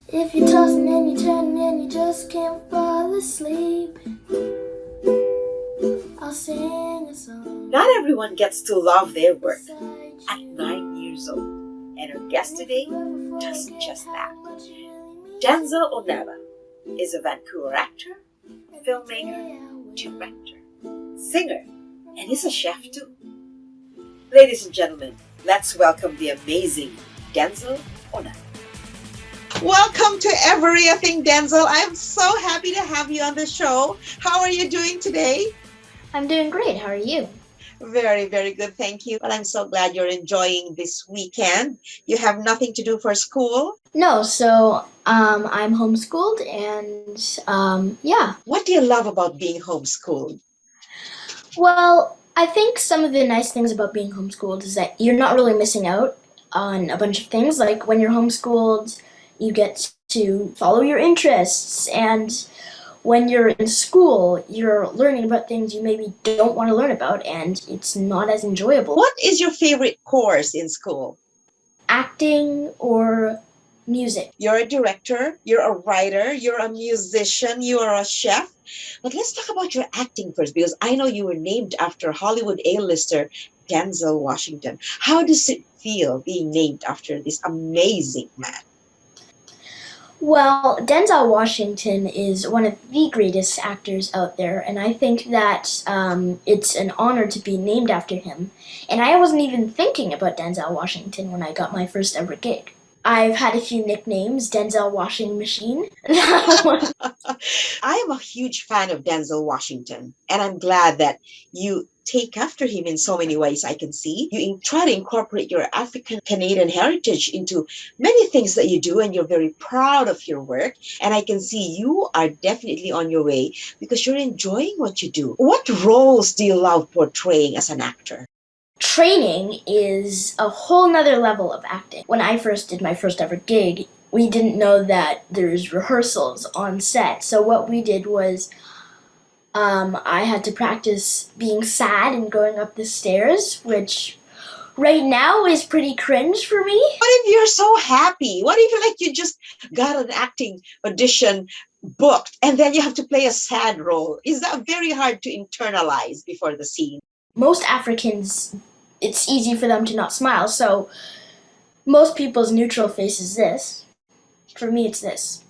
If you're tossing and you're turning and you just can't fall asleep, I'll sing a song. Not everyone gets to love their work beside at you. 9 years old. And our guest today does just that. Denzel Denzel Onaba is a Vancouver actor, filmmaker, director, singer, and he's a chef too. Ladies and gentlemen, let's welcome the amazing Denzel Onaba. Welcome to eveRIAthing, Denzel. I'm so happy to have you on the show. How are you doing today? I'm doing great. How are you? Very, very good. Thank you. But I'm so glad you're enjoying this weekend. You have nothing to do for school. No, so I'm homeschooled and yeah. What do you love about being homeschooled? Well, I think some of the nice things about being homeschooled is that you're not really missing out on a bunch of things. Like when you're homeschooled, you get to follow your interests, and when you're in school, you're learning about things you maybe don't want to learn about, and it's not as enjoyable. What is your favorite course in school? Acting or music. You're a director, you're a writer, you're a musician, you're a chef. But let's talk about your acting first, because I know you were named after Hollywood A-Lister Denzel Washington. How does it feel being named after this amazing man? Well, Denzel Washington is one of the greatest actors out there, and I think that it's an honor to be named after him. And I wasn't even thinking about Denzel Washington when I got my first ever gig. I've had a few nicknames, Denzel Washing Machine. I am a huge fan of Denzel Washington, and I'm glad that you take after him in so many ways. I can see you try to incorporate your African Canadian heritage into many things that you do, and you're very proud of your work. And I can see you are definitely on your way because you're enjoying what you do. What roles do you love portraying as an actor? Training is a whole nother level of acting. When I first did my first ever gig, we didn't know that there's rehearsals on set. So what we did was I had to practice being sad and going up the stairs, which right now is pretty cringe for me. What if you're so happy? What if like you just got an acting audition booked and then you have to play a sad role? Is that very hard to internalize before the scene? Most Africans, it's easy for them to not smile, so most people's neutral face is this. For me, it's this.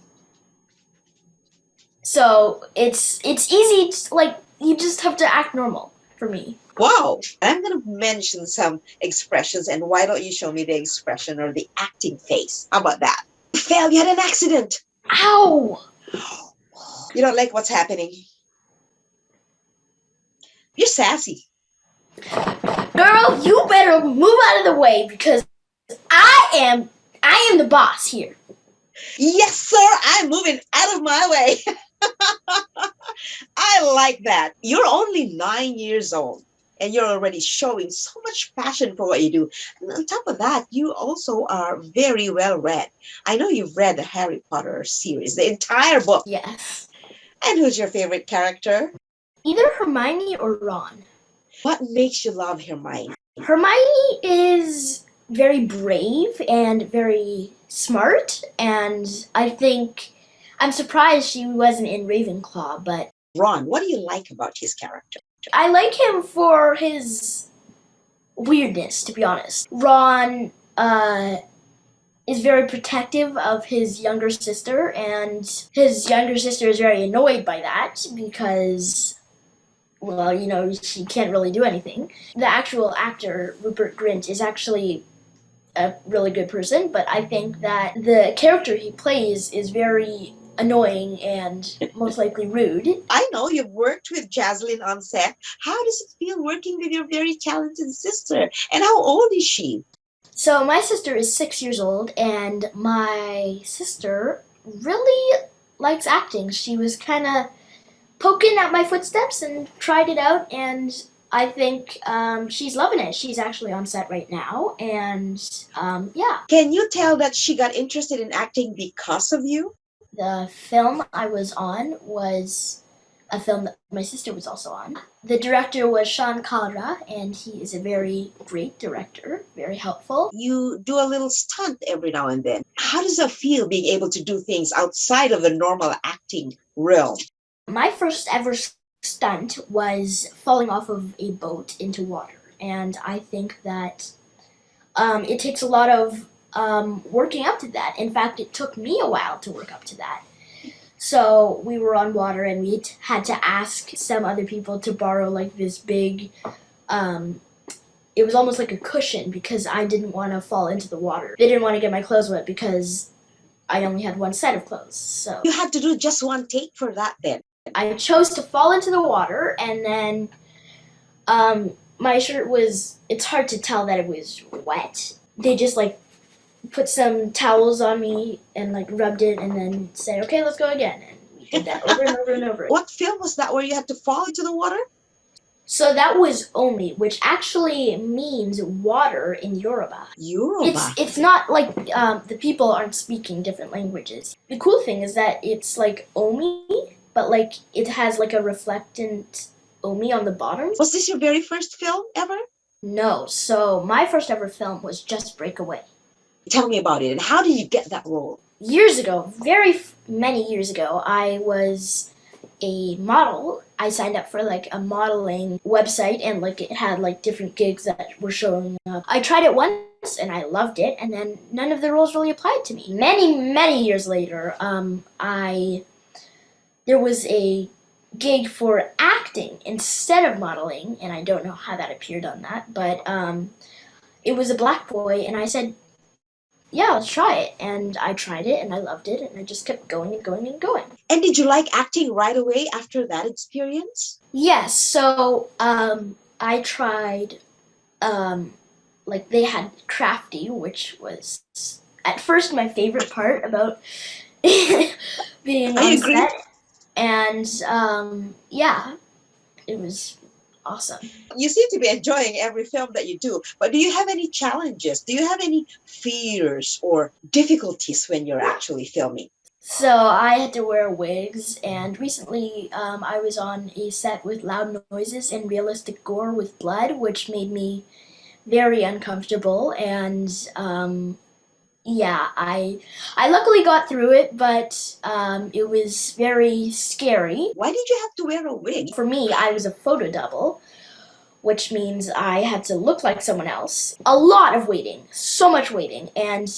So it's easy, like, you just have to act normal for me. Wow. I'm going to mention some expressions, and why don't you show me the expression or the acting face? How about that? You fell, you had an accident. Ow! You don't like what's happening. You're sassy. Girl, you better move out of the way because I am the boss here. Yes, sir, I'm moving out of my way. I like that. You're only 9 years old and you're already showing so much passion for what you do. And on top of that, you also are very well read. I know you've read the Harry Potter series, the entire book. Yes. And who's your favorite character? Either Hermione or Ron. What makes you love Hermione? Hermione is very brave and very smart, and I think I'm surprised she wasn't in Ravenclaw, but Ron, what do you like about his character? I like him for his weirdness, to be honest. Ron is very protective of his younger sister, and his younger sister is very annoyed by that because, well, you know, she can't really do anything. The actual actor, Rupert Grint, is actually a really good person, but I think that the character he plays is very annoying and most likely rude. I know you've worked with Jaslyn on set. How does it feel working with your very talented sister? And how old is she? So my sister is 6 years old, and my sister really likes acting. She was kind of poking at my footsteps and tried it out, and I think she's loving it. She's actually on set right now, and yeah. Can you tell that she got interested in acting because of you? The film I was on was a film that my sister was also on. The director was Sean Calra, and he is a very great director, very helpful. You do a little stunt every now and then. How does it feel being able to do things outside of the normal acting realm? My first ever stunt was falling off of a boat into water, and I think that it takes a lot of working up to that. In fact, it took me a while to work up to that. So we were on water, and we had to ask some other people to borrow like this big, it was almost like a cushion, because I didn't want to fall into the water. They didn't want to get my clothes wet because I only had one set of clothes. So You had to do just one take for that then. I chose to fall into the water, and then my shirt was, it's hard to tell that it was wet. They just like put some towels on me and like rubbed it and then said, okay, let's go again. And we did that over and over and over. What film was that where you had to fall into the water? So that was Omi, which actually means water in Yoruba. Yoruba. It's not like the people aren't speaking different languages. The cool thing is that it's like Omi, but like it has like a reflectant Omi on the bottom. Was this your very first film ever? No, so my first ever film was Just Breakaway. Tell me about it, and how did you get that role? Years ago, many years ago, I was a model. I signed up for like a modeling website, and like it had like different gigs that were showing up. I tried it once and I loved it, and then none of the roles really applied to me. Many years later, there was a gig for acting instead of modeling, and I don't know how that appeared on that, but it was a black boy, and I said, yeah, let's try it. And I tried it and I loved it, and I just kept going and going and going. And did you like acting right away after that experience? Yes, so I tried, like they had Crafty, which was at first my favorite part about being on set. And yeah, it was awesome. You seem to be enjoying every film that you do, but do you have any challenges? Do you have any fears or difficulties when you're actually filming? So I had to wear wigs, and recently I was on a set with loud noises and realistic gore with blood, which made me very uncomfortable, and yeah, I luckily got through it, but it was very scary. Why did you have to wear a wig? For me, I was a photo double, which means I had to look like someone else. A lot of waiting, so much waiting, and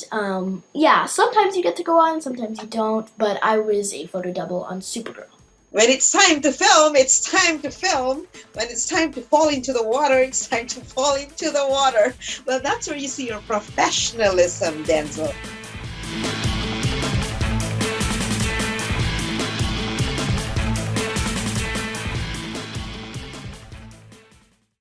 yeah, sometimes you get to go on, sometimes you don't, but I was a photo double on Supergirl. When it's time to film, it's time to film. When it's time to fall into the water, it's time to fall into the water. Well, that's where you see your professionalism, Denzel.